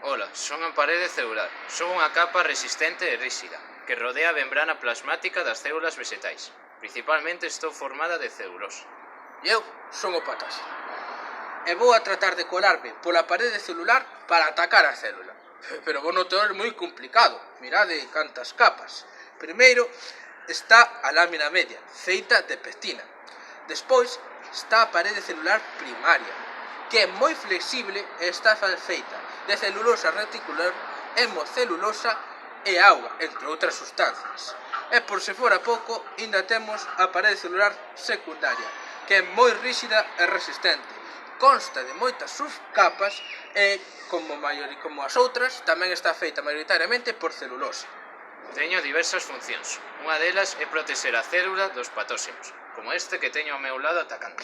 Ola, son a parede celular. Son unha capa resistente e ríxida, que rodea a membrana plasmática das células vegetais. Principalmente estou formada de celulosa. E eu son o patóxeno. E vou a tratar de colarme pola parede celular para atacar a célula. Pero vos non é moi complicado. Mirade cantas capas. Primeiro está a lámina media, feita de pectina. Despois está a parede celular primaria, que é moi flexible e está feita de celulosa reticular, hemocelulosa e auga, entre outras sustancias. E por se fora pouco, ainda temos a parede celular secundaria, que é moi ríxida e resistente. Consta de moitas subcapas e, como as outras, tamén está feita maioritariamente por celulosa. Teño diversas funcións. Unha delas é protexer a célula dos patóxenos, como este que teño ao meu lado atacando.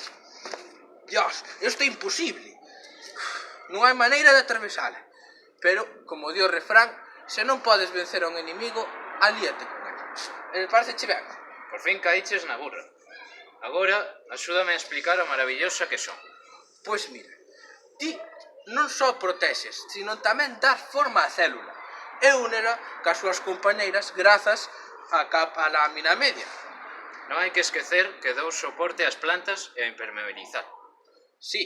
Dios, isto é imposible. Non hai maneira de atravesala. Pero, como di o refrán, se non podes vencer a un inimigo, alíate con ele. Pareceche ben? Por fin caíches na burra. Agora, axúdame a explicar o maravillosa que son. Pois mira, ti non só protexes, sino tamén das forma á célula e únela cas súas compañeiras grazas á lámina media. Non hai que esquecer que dou soporte ás plantas e a impermeabilizar. Sí,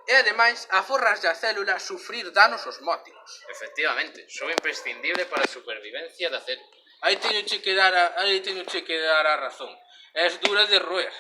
e ademais aforras a célula a sufrir danos osmóticos. Efectivamente, son imprescindible para a supervivencia da célula. Aí teño che que dar a razón. És dura de roer.